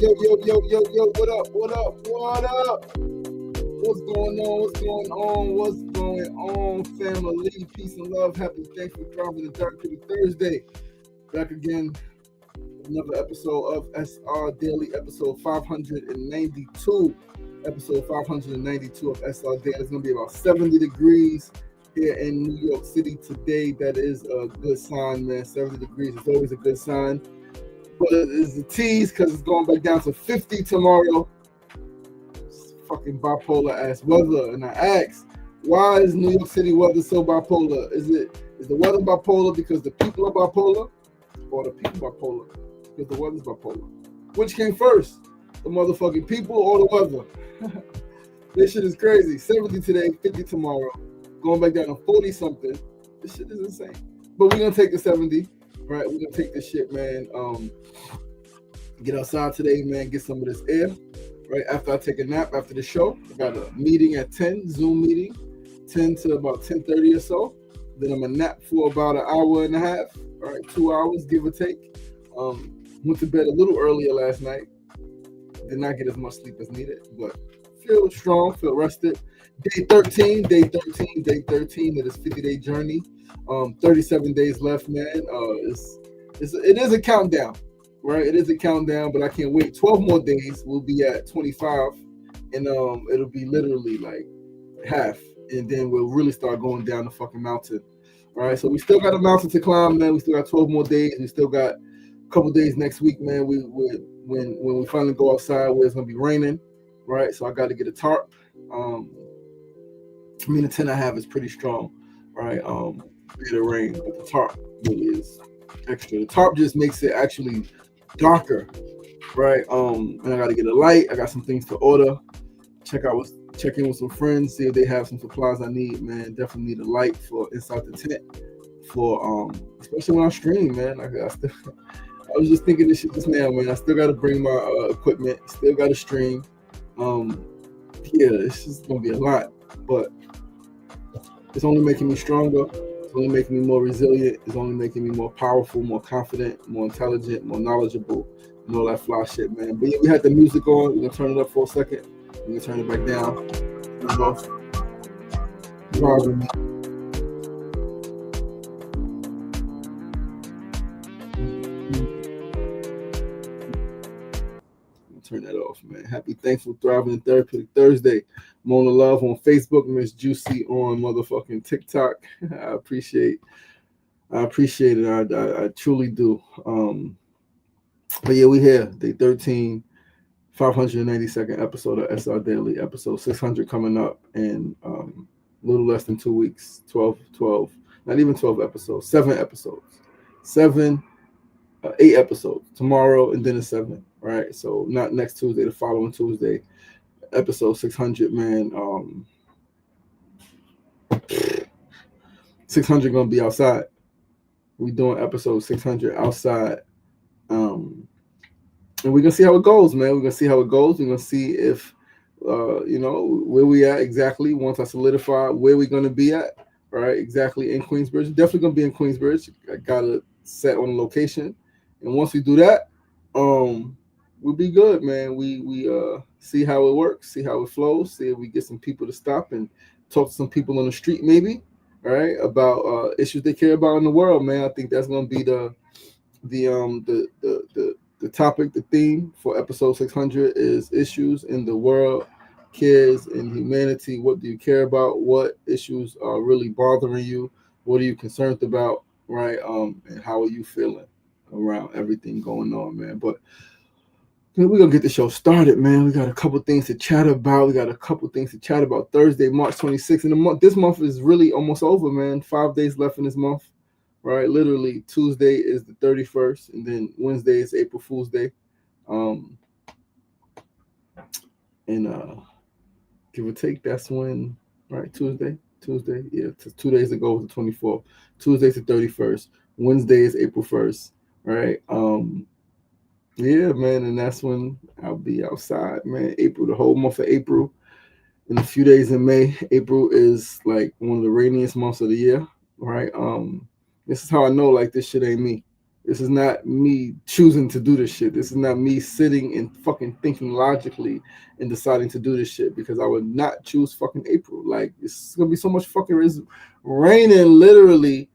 Yo, what up? What's going on, family? Peace and love. Happy Thankful Thriving and Therapeutic Thursday. Back again, another episode of SRDaily, episode 592. Episode 592 of SRDaily. It's going to be about 70 degrees here in New York City today. That is a good sign, man. 70 degrees is always a good sign. But it's a tease because it's going back down to 50 tomorrow. It's fucking bipolar ass weather. And I asked, why is New York City weather so bipolar? Is the weather bipolar because the people are bipolar, or the people bipolar because the weather's bipolar? Which came first, the motherfucking people or the weather? This shit is crazy. 70 today, 50 tomorrow, going back down to 40 something. This shit is insane. But we're gonna take the 70. Right, we're gonna take this shit, man. Get outside today, man. Get some of this air. Right after I take a nap after the show, I got a meeting at 10, Zoom meeting, 10 to about 10:30 or so. Then I'm gonna nap for about an hour and a half. All right, 2 hours, give or take. Went to bed a little earlier last night. Did not get as much sleep as needed, but feel strong, feel rested. Day 13 of this 50-day journey. 37 days left, man. It is a countdown, right? It is a countdown, but I can't wait. 12 more days, we'll be at 25, and it'll be literally like half, and then we'll really start going down the fucking mountain. All right, so we still got a mountain to climb, man. We still got 12 more days. We still got a couple days next week, man. When we finally go outside where it's gonna be raining, right? So I got to get a tarp. The tent I have is pretty strong, right? The rain, but the tarp really is extra. The tarp just makes it actually darker, right? And I got to get a light. I got some things to order. Check in with some friends, see if they have some supplies I need, man. Definitely need a light for inside the tent for especially when I stream, man. I was just thinking this shit just now, man. I still got to bring my equipment. Still got to stream. Yeah, it's just gonna be a lot, but it's only making me stronger. It's only making me more resilient. It's only making me more powerful, more confident, more intelligent, more knowledgeable, and all that fly shit, man. But yeah, we had the music on. We're gonna turn it up for a second. We're gonna turn it back down. Turn that off, man. Happy Thankful Thriving and Therapeutic Thursday. Mona Love on Facebook, Miss Juicy on motherfucking TikTok. I appreciate it. I truly do. But yeah, we here. Day 13, 592nd episode of SRDaily, episode 600 coming up in a little less than 2 weeks. 12, not even 12 episodes, 7 episodes. 8 episodes tomorrow, and then a 7. Right, so not next Tuesday, the following Tuesday, episode 600, man. 600 gonna be outside. We doing episode 600 outside, and we're gonna see how it goes, man. We're gonna see how it goes. We're gonna see if, where we at exactly. Once I solidify where we're gonna be at, right? Exactly in Queensbridge. Definitely gonna be in Queensbridge. I got it set on the location, and once we do that, we'll be good, man. We see how it works, see how it flows, see if we get some people to stop and talk to some people on the street, maybe, right, about issues they care about in the world, man. I think that's gonna be the topic, the theme for episode 600 is issues in the world, cares in humanity. What do you care about? What issues are really bothering you? What are you concerned about, right? And how are you feeling around everything going on, man? But we're going to get the show started, man. We got a couple things to chat about. Thursday, March 26th. And this month is really almost over, man. 5 days left in this month, right? Literally, Tuesday is the 31st, and then Wednesday is April Fool's Day. Give or take, that's when, right? Tuesday, yeah. 2 days ago was the 24th. Tuesday's the 31st. Wednesday is April 1st, right? Yeah, man, and that's when I'll be outside, man. April, the whole month of April, and a few days in May. April is like one of the rainiest months of the year, right? This is how I know, like, this shit ain't me, This is not me choosing to do this shit. This is not me sitting and fucking thinking logically and deciding to do this shit, because I would not choose fucking April. Like, it's gonna be so much fucking, it's raining literally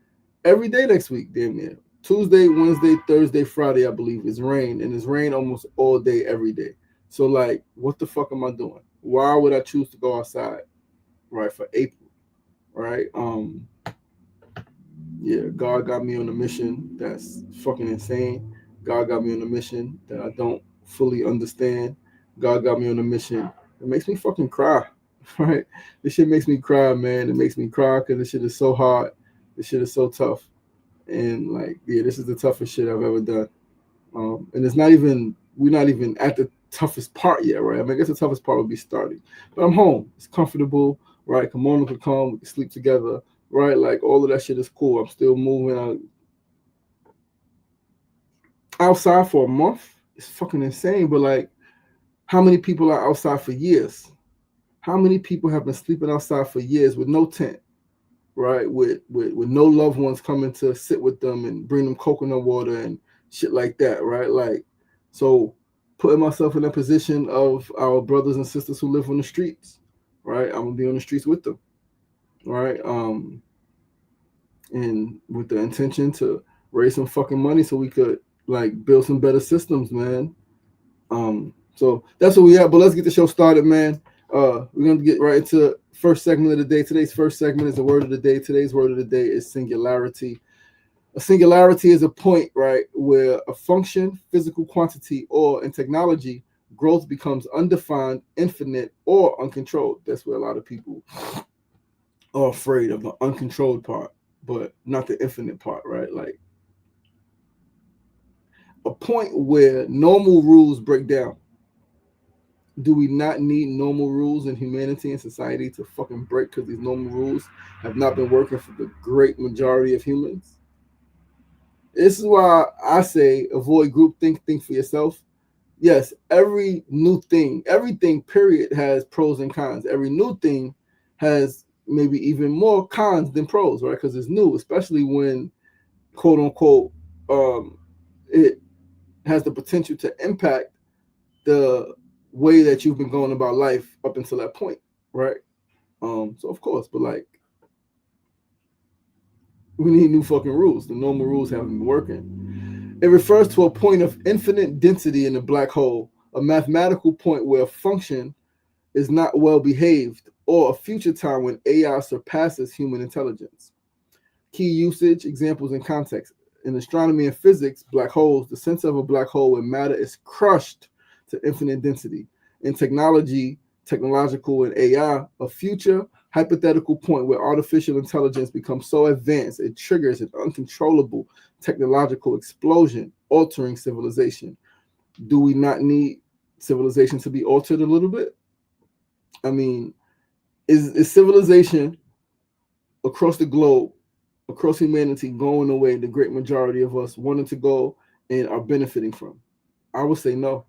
every day next week, damn near. Tuesday, Wednesday, Thursday, Friday, I believe, is rain, and it's rain almost all day, every day. So, like, what the fuck am I doing? Why would I choose to go outside, right, for April, right? Yeah, God got me on a mission that's fucking insane. God got me on a mission that I don't fully understand. God got me on a mission that makes me fucking cry, right? This shit makes me cry, man. It makes me cry because this shit is so hard. This shit is so tough. And, like, yeah, this is the toughest shit I've ever done. And it's not even, we're not even at the toughest part yet, right? I mean, I guess the toughest part would be starting. But I'm home. It's comfortable, right? Kimona could come. We can sleep together, right? Like, all of that shit is cool. I'm still moving outside for a month. It's fucking insane. But, like, how many people are outside for years? How many people have been sleeping outside for years with no tent, right? With no loved ones coming to sit with them and bring them coconut water and shit like that, right? Like, so putting myself in a position of our brothers and sisters who live on the streets, right? I'm gonna be on the streets with them, right? And with the intention to raise some fucking money so we could, like, build some better systems, man. So that's what we have. But let's get the show started, man. We're gonna get right into first segment of the day. Today's first segment is the word of the day. Today's word of the day is singularity. A singularity is a point, right, where a function, physical quantity, or in technology, growth becomes undefined, infinite, or uncontrolled. That's where a lot of people are afraid of the uncontrolled part, but not the infinite part, right? Like, a point where normal rules break down. Do we not need normal rules in humanity and society to fucking break, because these normal rules have not been working for the great majority of humans? This is why I say avoid groupthink, think for yourself. Yes, every new thing, everything, period, has pros and cons. Every new thing has maybe even more cons than pros, right? Because it's new, especially when, quote unquote, it has the potential to impact the way that you've been going about life up until that point, right? So of course, but, like, we need new fucking rules. The normal rules haven't been working. It refers to a point of infinite density in a black hole, a mathematical point where a function is not well behaved, or a future time when AI surpasses human intelligence. Key usage, examples, and context. In astronomy and physics, black holes, the center of a black hole where matter is crushed to infinite density. In technology, technological, and AI, a future hypothetical point where artificial intelligence becomes so advanced it triggers an uncontrollable technological explosion, altering civilization. Do we not need civilization to be altered a little bit? I mean, is civilization across the globe, across humanity, going away the great majority of us wanting to go and are benefiting from? I would say no.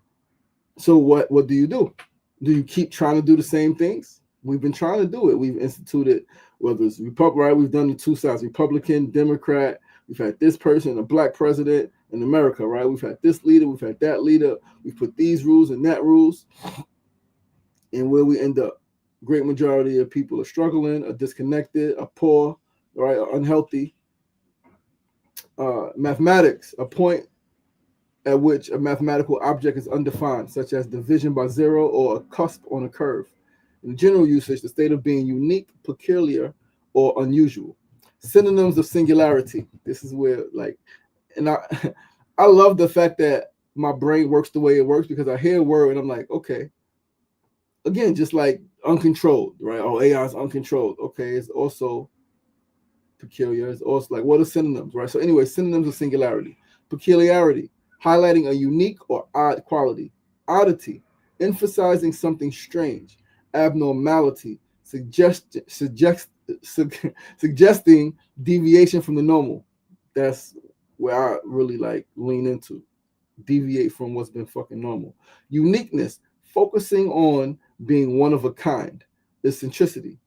So what do you do? Do you keep trying to do the same things? We've been trying to do it. We've instituted, whether it's Republican, right? We've done the two sides, Republican, Democrat. We've had this person, a black president in America, right? We've had this leader, we've had that leader. We've put these rules and that rules. And where we end up, great majority of people are struggling, are disconnected, are poor, right, are unhealthy. Mathematics, a point at which a mathematical object is undefined, such as division by zero or a cusp on a curve. In general usage, the state of being unique, peculiar, or unusual. Synonyms of singularity. This is where, like, and I love the fact that my brain works the way it works, because I hear a word and I'm like, okay. Again, just like uncontrolled, right? Oh, AI is uncontrolled. Okay, it's also peculiar. It's also, like, what are synonyms, right? So anyway, synonyms of singularity. Peculiarity, highlighting a unique or odd quality. Oddity, emphasizing something strange. Abnormality, suggesting deviation from the normal. That's where I really, like, lean into. Deviate from what's been fucking normal. Uniqueness, focusing on being one of a kind. Eccentricity,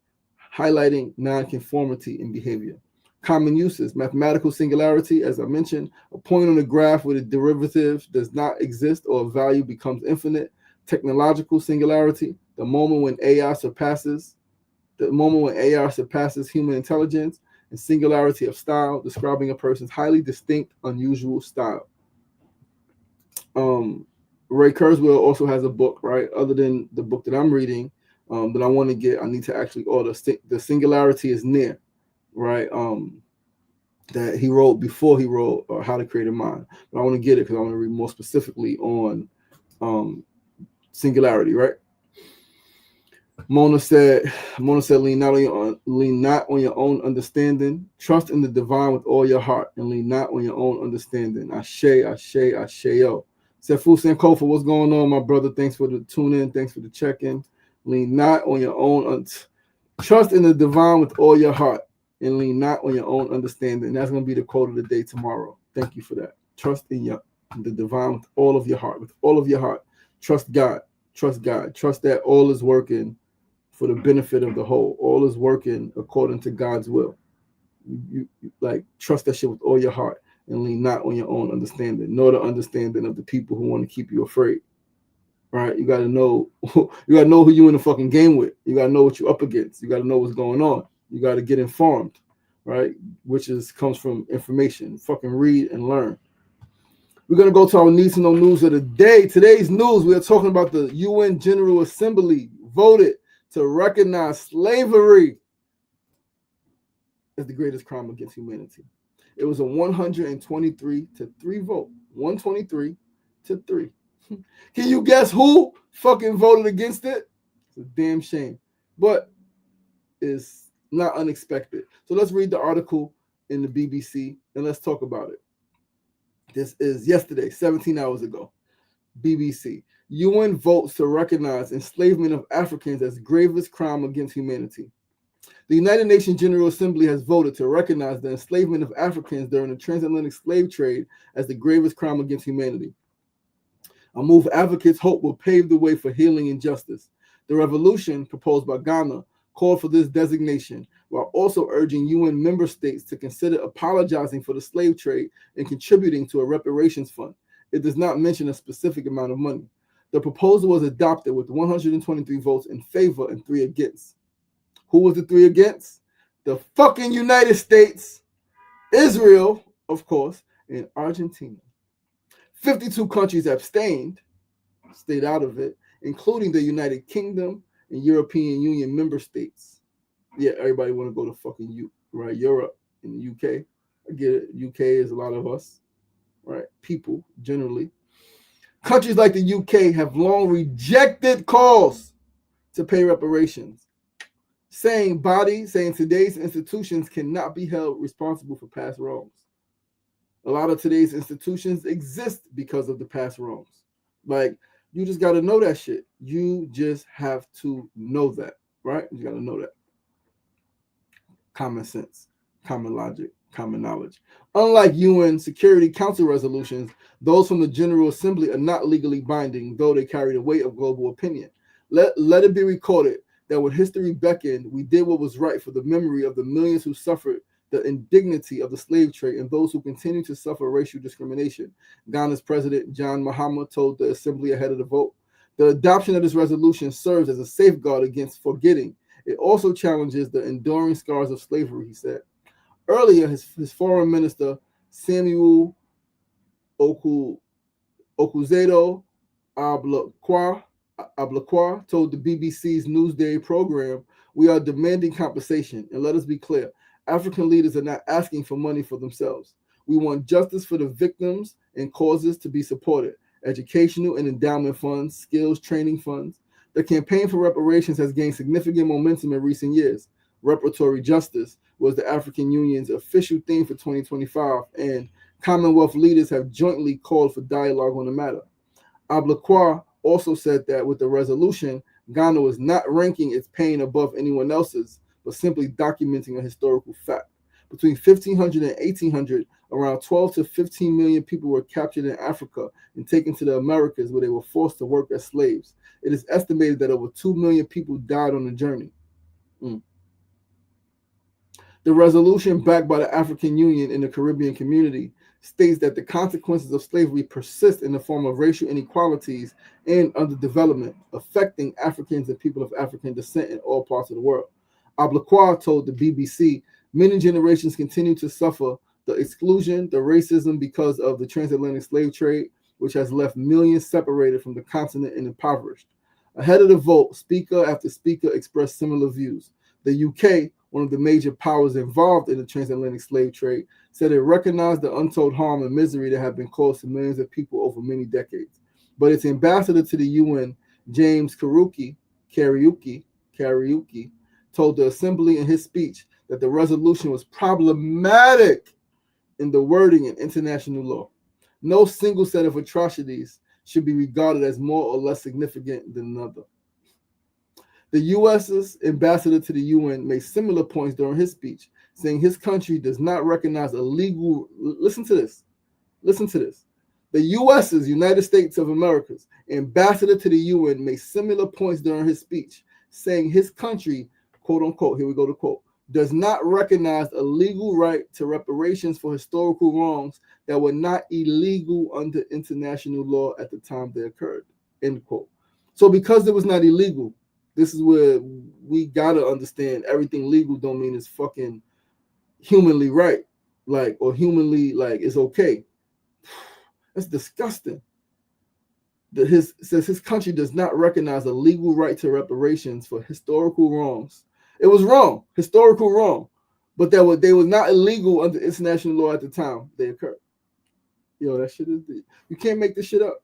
highlighting nonconformity in behavior. Common uses: mathematical singularity, as I mentioned, a point on a graph where the derivative does not exist or a value becomes infinite. Technological singularity, the moment when AI surpasses human intelligence. And singularity of style, describing a person's highly distinct, unusual style. Ray Kurzweil also has a book, right? Other than the book that I'm reading, that I want to get, I need to actually order. The Singularity is Near, right? That he wrote before he wrote How to Create a Mind. But I want to get it because I want to read more specifically on singularity, right? Mona said, lean not on your own understanding. Trust in the divine with all your heart, and lean not on your own understanding. Ashe, ashe, ashe, yo. Sefu Sankofa, what's going on, my brother? Thanks for the tune in. Thanks for the check in. Lean not on your own. Trust in the divine with all your heart, and lean not on your own understanding. That's going to be the quote of the day tomorrow. Thank you for that. Trust in the divine with all of your heart. With all of your heart. Trust God. Trust God. Trust that all is working for the benefit of the whole. All is working according to God's will. You like trust that shit with all your heart and lean not on your own understanding, nor the understanding of the people who want to keep you afraid. Right? You gotta know who you in the fucking game with. You gotta know what you're up against. You gotta know what's going on. You gotta get informed, right? Which comes from information. Fucking read and learn. We're going to go to our Need to Know news of the day. Today's news, we are talking about the UN General Assembly voted to recognize slavery as the greatest crime against humanity. It was a 123 to 3 vote. 123 to 3. Can you guess who fucking voted against it? It's a damn shame. But it's not unexpected. So let's read the article in the BBC and let's talk about it. This is yesterday, 17 hours ago. BBC. UN votes to recognize enslavement of Africans as gravest crime against humanity. The United Nations General Assembly has voted to recognize the enslavement of Africans during the transatlantic slave trade as the gravest crime against humanity. A move advocates hope will pave the way for healing and justice. The resolution proposed by Ghana called for this designation, while also urging UN member states to consider apologizing for the slave trade and contributing to a reparations fund. It does not mention a specific amount of money. The proposal was adopted with 123 votes in favor and 3 against. Who was the 3 against? The fucking United States, Israel, of course, and Argentina. 52 countries abstained, stayed out of it, including the United Kingdom and European Union member states. Yeah, everybody want to go to fucking Europe and the UK. I get it. UK is a lot of us, right? People, generally. Countries like the UK have long rejected calls to pay reparations, saying today's institutions cannot be held responsible for past wrongs. A lot of today's institutions exist because of the past wrongs. Like, you just got to know that shit. You just have to know that, right? You got to know that. Common sense, common logic, common knowledge. Unlike UN Security Council resolutions, those from the General Assembly are not legally binding, though they carry the weight of global opinion. Let it be recorded that when history beckoned, we did what was right for the memory of the millions who suffered the indignity of the slave trade and those who continue to suffer racial discrimination. Ghana's President John Mahama told the Assembly ahead of the vote. The adoption of this resolution serves as a safeguard against forgetting. It also challenges the enduring scars of slavery, he said. Earlier, his foreign minister, Samuel Okuzeto Ablakwa, told the BBC's Newsday program, "We are demanding compensation, and let us be clear, African leaders are not asking for money for themselves. We want justice for the victims and causes to be supported, educational and endowment funds, skills training funds. The campaign for reparations has gained significant momentum in recent years. Reparatory justice was the African Union's official theme for 2025, and Commonwealth leaders have jointly called for dialogue on the matter." Ablakwa also said that with the resolution, Ghana was not ranking its pain above anyone else's, but simply documenting a historical fact. Between 1500 and 1800, around 12 to 15 million people were captured in Africa and taken to the Americas, where they were forced to work as slaves. It is estimated that over 2 million people died on the journey. The resolution, backed by the African Union and the Caribbean community, states that the consequences of slavery persist in the form of racial inequalities and underdevelopment, affecting Africans and people of African descent in all parts of the world. Ablaqua told the BBC many generations continue to suffer the exclusion, the racism because of the transatlantic slave trade, which has left millions separated from the continent and impoverished. Ahead of the vote, speaker after speaker expressed similar views. The UK, one of the major powers involved in the transatlantic slave trade, said it recognized the untold harm and misery that have been caused to millions of people over many decades. But its ambassador to the UN, James Kariuki, told the assembly in his speech that the resolution was problematic in the wording in international law. No single set of atrocities should be regarded as more or less significant than another. The U.S.'s ambassador to the UN made similar points during his speech, saying his country does not recognize a legal. Listen to this. Listen to this. The U.S.'s, United States of America's, ambassador to the UN made similar points during his speech, saying his country, quote unquote, here we go to quote, does not recognize a legal right to reparations for historical wrongs that were not illegal under international law at the time they occurred, end quote. So because it was not illegal, this is where we gotta understand everything legal don't mean it's fucking humanly right, like, or humanly, like, it's okay. That's disgusting. Says his country does not recognize a legal right to reparations for historical wrongs. It was wrong, historical wrong, but they were not illegal under international law at the time they occurred. Yo, that shit is deep. You can't make this shit up.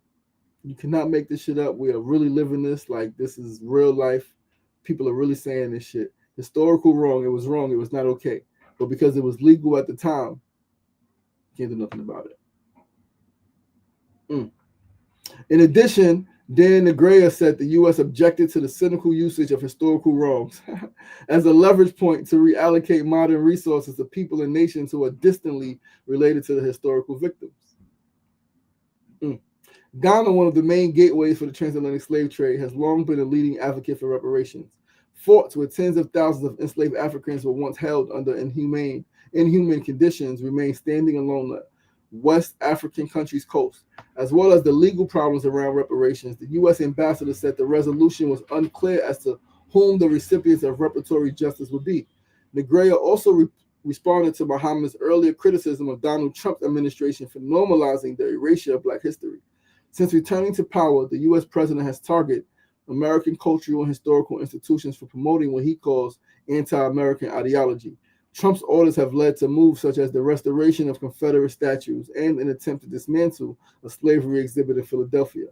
You cannot make this shit up. We are really living this. Like, this is real life. People are really saying this shit. Historical wrong. It was wrong. It was not okay. But because it was legal at the time, you can't do nothing about it. In addition, Dan Negrea said the U.S. objected to the cynical usage of historical wrongs as a leverage point to reallocate modern resources to people and nations who are distantly related to the historical victims. Ghana, one of the main gateways for the transatlantic slave trade, has long been a leading advocate for reparations. Forts where tens of thousands of enslaved Africans were once held under inhuman conditions remain standing along the West African country's coast, as well as the legal problems around reparations. The U.S. ambassador said the resolution was unclear as to whom the recipients of reparatory justice would be. Negrea also responded to Muhammad's earlier criticism of Donald Trump's administration for normalizing the erasure of Black history. Since returning to power, the U.S. president has targeted American cultural and historical institutions for promoting what he calls anti-American ideology. Trump's orders have led to moves such as the restoration of Confederate statues and an attempt to dismantle a slavery exhibit in Philadelphia.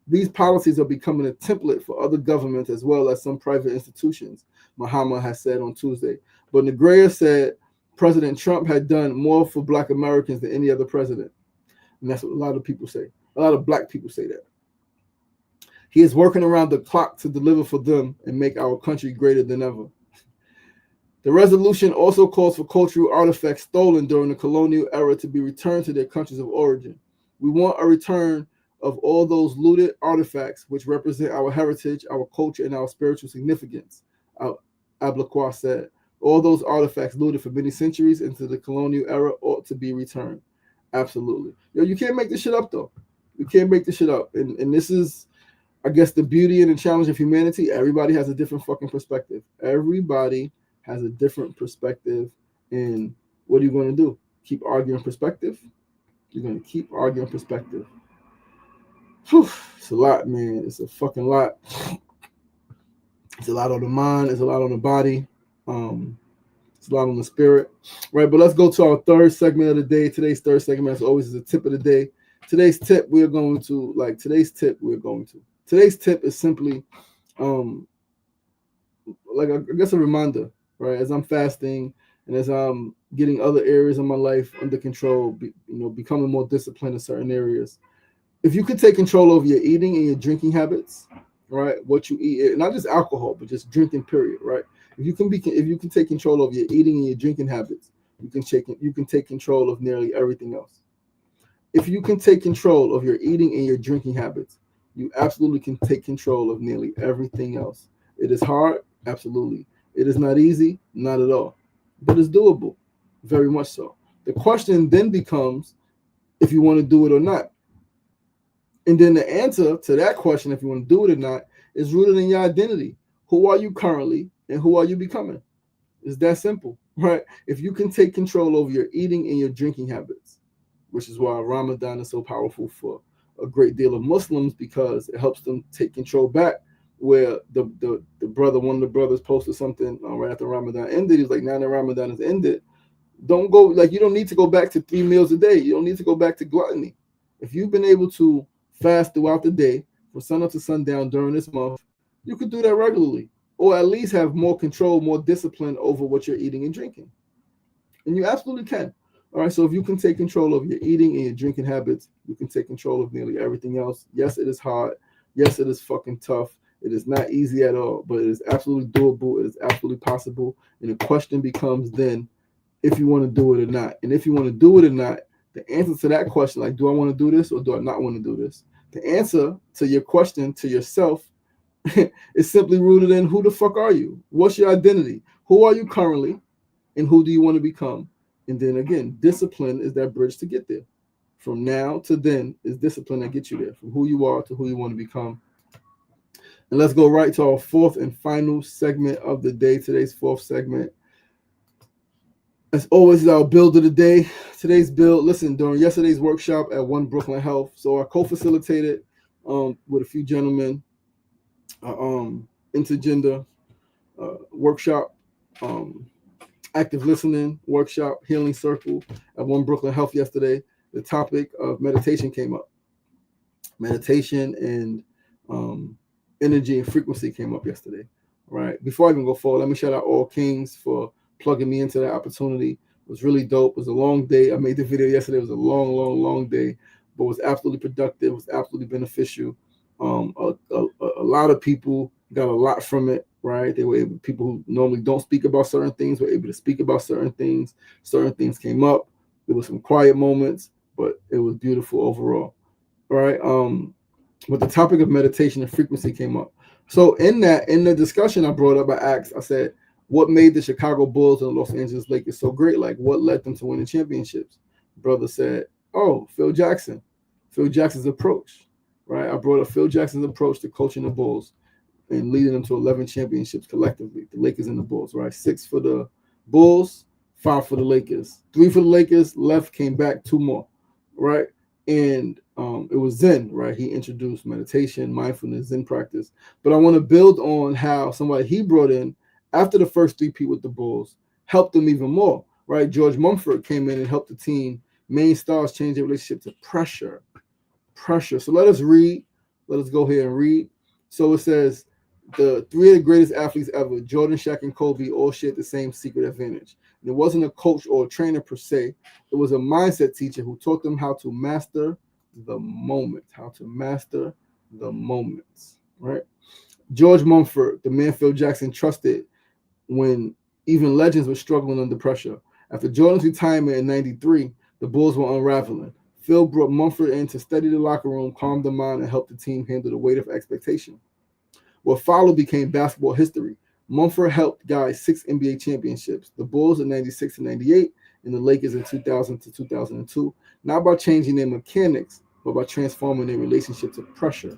These policies are becoming a template for other governments as well as some private institutions, Muhammad has said on Tuesday. But Negrea said President Trump had done more for Black Americans than any other president. And that's what a lot of people say. A lot of Black people say that. He is working around the clock to deliver for them and make our country greater than ever. The resolution also calls for cultural artifacts stolen during the colonial era to be returned to their countries of origin. We want a return of all those looted artifacts which represent our heritage, our culture, and our spiritual significance, Ablaqua said. All those artifacts looted for many centuries into the colonial era ought to be returned. Absolutely. Yo, you can't make this shit up, though. You can't make this shit up. And this is, I guess, the beauty and the challenge of humanity. Everybody has a different fucking perspective. Everybody has a different perspective. And what are you going to do? Keep arguing perspective? You're going to keep arguing perspective. Whew, it's a lot, man. It's a fucking lot. It's a lot on the mind. It's a lot on the body. It's a lot on the spirit. Right, but let's go to our third segment of the day. Today's third segment, as always, is a tip of the day. Today's tip is simply, like, I guess a reminder, right? As I'm fasting and as I'm getting other areas of my life under control, becoming more disciplined in certain areas. If you could take control over your eating and your drinking habits, right? What you eat, not just alcohol, but just drinking, period, right? If you can take control of your eating and your drinking habits, you can take control of nearly everything else. If you can take control of your eating and your drinking habits, you absolutely can take control of nearly everything else. It is hard, absolutely. It is not easy, not at all. but it's doable, very much so. The question then becomes if you want to do it or not. And then the answer to that question, if you want to do it or not, is rooted in your identity. Who are you currently and who are you becoming? It's that simple, right? If you can take control over your eating and your drinking habits, which is why Ramadan is so powerful for a great deal of Muslims, because it helps them take control back. Where the brother, one of the brothers posted something right after Ramadan ended. He was like, now that Ramadan has ended, don't go, like, you don't need to go back to 3 meals a day. You don't need to go back to gluttony. If you've been able to fast throughout the day from sun up to sundown during this month, you could do that regularly, or at least have more control, more discipline over what you're eating and drinking. And you absolutely can. All right. So if you can take control of your eating and your drinking habits, you can take control of nearly everything else. Yes, it is hard. Yes, it is fucking tough. It is not easy at all, but it is absolutely doable. It is absolutely possible. And the question becomes then if you want to do it or not. And if you want to do it or not, the answer to that question, like, do I want to do this or do I not want to do this? The answer to your question to yourself is simply rooted in who the fuck are you? What's your identity? Who are you currently? And who do you want to become? And then again, discipline is that bridge to get there. From now to then is discipline that gets you there, from who you are to who you want to become. And let's go right to our fourth and final segment of the day. Today's fourth segment, as always, is our build of the day. Today's build, listen, during yesterday's workshop at One Brooklyn Health, so I co-facilitated with a few gentlemen, intergender workshop, active listening workshop, healing circle at One Brooklyn Health yesterday. The topic of meditation came up. Meditation and energy and frequency came up yesterday. Right. Before I even go forward, let me shout out All Kings for plugging me into that opportunity. It was really dope. It was a long day. I made the video yesterday. It was a long day, but it was absolutely productive. It was absolutely beneficial. A lot of people got a lot from it. Right. They were able, people who normally don't speak about certain things were able to speak about certain things. Certain things came up. There was some quiet moments, but it was beautiful overall. Right. But the topic of meditation and frequency came up. So in the discussion I brought up, I said, what made the Chicago Bulls and the Los Angeles Lakers so great? Like, what led them to winning championships? Brother said, oh, Phil Jackson. Phil Jackson's approach, right? I brought up Phil Jackson's approach to coaching the Bulls and leading them to 11 championships collectively, the Lakers and the Bulls, right? 6 for the Bulls, 5 for the Lakers. 3 for the Lakers, left, came back, 2 more, right? And it was Zen, right? He introduced meditation, mindfulness, Zen practice. But I want to build on how somebody he brought in after the first 3-peat with the Bulls helped them even more, right? George Mumford came in and helped the team, main stars, change their relationship to pressure. So let us read. Let us go here and read. So it says, the 3 of the greatest athletes ever, Jordan, Shaq, and Kobe, all shared the same secret advantage. And it wasn't a coach or a trainer per se. It was a mindset teacher who taught them how to master the moment, right? George Mumford, the man Phil Jackson trusted when even legends were struggling under pressure. After Jordan's retirement in '93, the Bulls were unraveling. Phil brought Mumford in to steady the locker room, calm the mind, and help the team handle the weight of expectation. What followed became basketball history. Mumford helped guide 6 NBA championships, the Bulls in '96 and '98, and the Lakers in 2000 to 2002, not by changing their mechanics, but by transforming their relationship to pressure.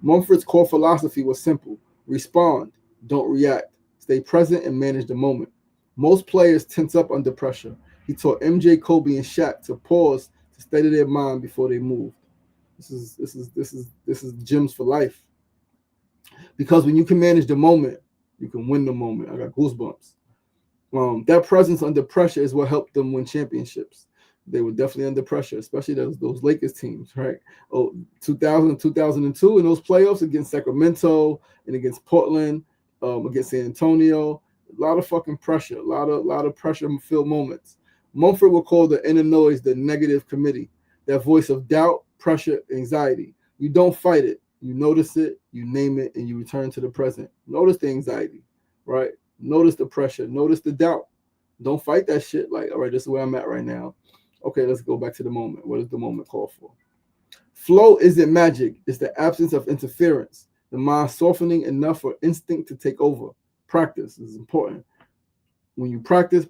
Mumford's core philosophy was simple: respond, don't react, stay present, and manage the moment. Most players tense up under pressure. He taught MJ, Kobe, and Shaq to pause, to steady their mind before they moved. This is gems for life. Because when you can manage the moment, you can win the moment. I got goosebumps. That presence under pressure is what helped them win championships. They were definitely under pressure, especially those Lakers teams, right? 2000, 2002 in those playoffs against Sacramento and against Portland, against San Antonio. A lot of fucking pressure, a lot of pressure-filled moments. Mumford will call the inner noise the negative committee, that voice of doubt, pressure, anxiety. You don't fight it. You notice it, you name it, and you return to the present. Notice the anxiety, right? Notice the pressure. Notice the doubt. Don't fight that shit. Like, all right, this is where I'm at right now. Okay, let's go back to the moment. What does the moment call for? Flow isn't magic. It's the absence of interference. The mind softening enough for instinct to take over. Practice is important. when you practice,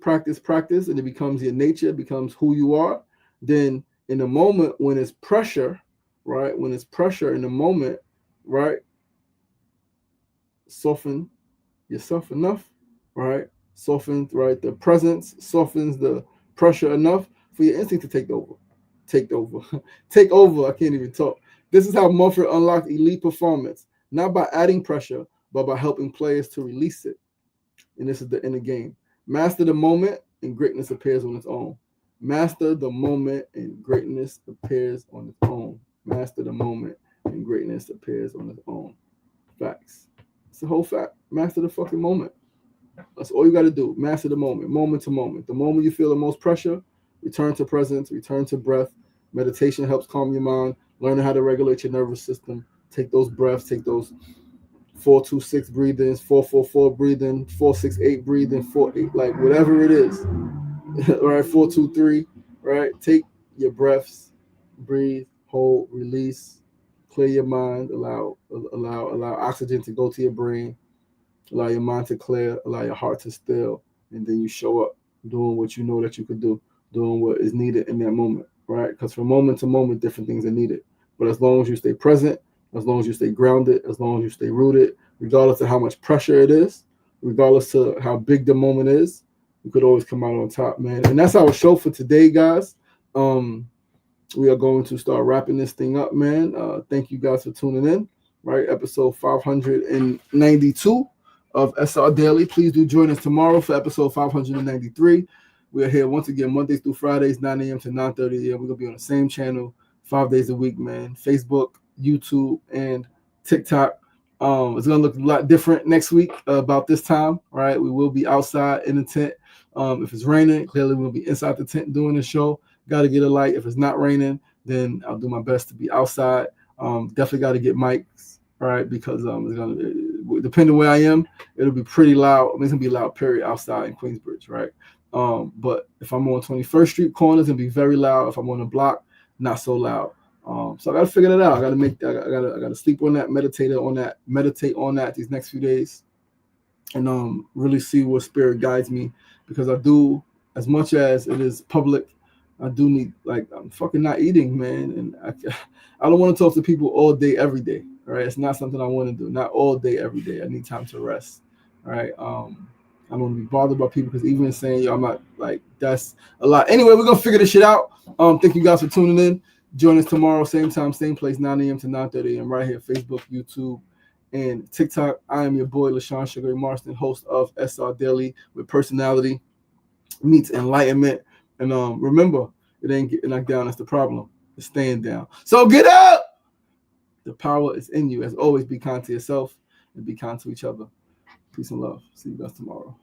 and it becomes your nature, it becomes who you are, then in the moment when it's pressure, right? When it's pressure in the moment, right? Soften yourself enough, right? Soften, right? The presence softens the pressure enough for your instinct to take over. Take over. Take over. I can't even talk. This is how Mumford unlocked elite performance, not by adding pressure, but by helping players to release it. And this is the end of the game. Master the moment, and greatness appears on its own. Master the moment, and greatness appears on its own. Master the moment, and greatness appears on its own. Facts. It's the whole fact. Master the fucking moment. That's all you got to do. Master the moment, moment to moment. The moment you feel the most pressure, return to presence, return to breath. Meditation helps calm your mind. Learning how to regulate your nervous system. Take those breaths. Take those 4-2-6 breathings, 4-4-4 breathing, 4-6-8 breathing, 4-8, like whatever it is. Right, 4-2-3. Right, take your breaths, breathe, hold, release, clear your mind, allow oxygen to go to your brain, allow your mind to clear, allow your heart to still, and then you show up doing what you know that you could do, doing what is needed in that moment, right? Because from moment to moment, different things are needed. But as long as you stay present, as long as you stay grounded, as long as you stay rooted, regardless of how much pressure it is, regardless of how big the moment is, you could always come out on top, man. And that's our show for today, guys. We are going to start wrapping this thing up, man. Thank you guys for tuning in, right? Episode 592 of SR Daily. Please do join us tomorrow for episode 593. We are here once again Mondays through Fridays, 9 a.m. to 9:30 a.m. We're going to be on the same channel 5 days a week, man. Facebook, YouTube, and TikTok. It's going to look a lot different next week about this time, right? We will be outside in the tent. If it's raining, clearly we'll be inside the tent doing the show. Got to get a light. If it's not raining, then I'll do my best to be outside. Definitely got to get mics, right? Because it's going to, depending where I am, it'll be pretty loud. I mean, it's going to be loud, period, outside in Queensbridge, right? But if I'm on 21st Street corners, it'll be very loud. If I'm on the block, not so loud. So I got to figure that out. I got to sleep on that, meditate on that these next few days, and really see where spirit guides me, because I do, as much as it is public, I do need, like, I'm fucking not eating, man, and I don't want to talk to people all day, every day, all right? It's not something I want to do, not all day, every day. I need time to rest, all right? I don't want to be bothered by people, because even saying, yo, I'm not, like, that's a lot. Anyway, we're going to figure this shit out. Thank you guys for tuning in. Join us tomorrow, same time, same place, 9 a.m. to 9:30 a.m. right here, Facebook, YouTube, and TikTok. I am your boy, LaShawn Sugar Marston, host of SR Daily, with personality meets enlightenment. And remember, it ain't getting knocked down that's the problem. It's staying down. So get up! The power is in you. As always, be kind to yourself and be kind to each other. Peace and love. See you guys tomorrow.